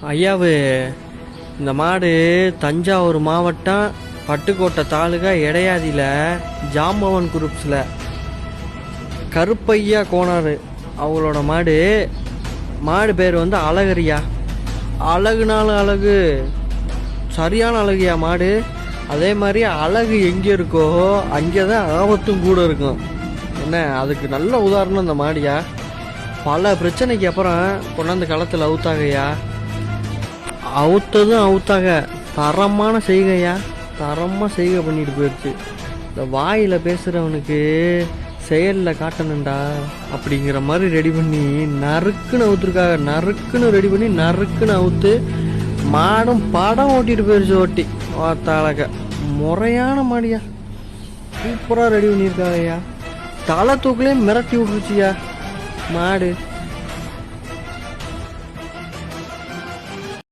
ஐயாவு, இந்த மாடு தஞ்சாவூர் மாவட்டம் பட்டுக்கோட்டை தாலுகா எடையாதியில் ஜாம்பவன் குரூப்ஸில் கருப்பையா கோனார் அவங்களோட மாடு. மாடு பேர் வந்து அழகரியா. அழகுனாலும் அழகு, சரியான அழகியா மாடு. அதே மாதிரி அழகு எங்கே இருக்கோ அங்கே தான் ஆபத்தும் கூட இருக்கும். என்ன, அதுக்கு நல்ல உதாரணம் இந்த மாடியா. பல பிரச்சனைக்கு அப்புறம் கொண்டாந்து களத்தில் அவுத்தாங்கய்யா. அவுத்ததும் அவுத்தாக தரமான செய்கையா, தரமாக செய்கை பண்ணிட்டு போயிடுச்சு. இந்த வாயில் பேசுகிறவனுக்கு செயலில் காட்டணுண்டா அப்படிங்கிற மாதிரி ரெடி பண்ணி நறுக்குன்னு அவுத்துருக்காங்க. நறுக்குன்னு ரெடி பண்ணி நறுக்குன்னு அவுத்து மாடும் படம் ஓட்டிட்டு போயிடுச்சு. ஓட்டி வாத்தாளக்க முறையான மாடியா, சூப்பராக ரெடி பண்ணியிருக்காங்கய்யா. தலை தூக்குலேயே மிரட்டி விட்டுருச்சியா மாடு.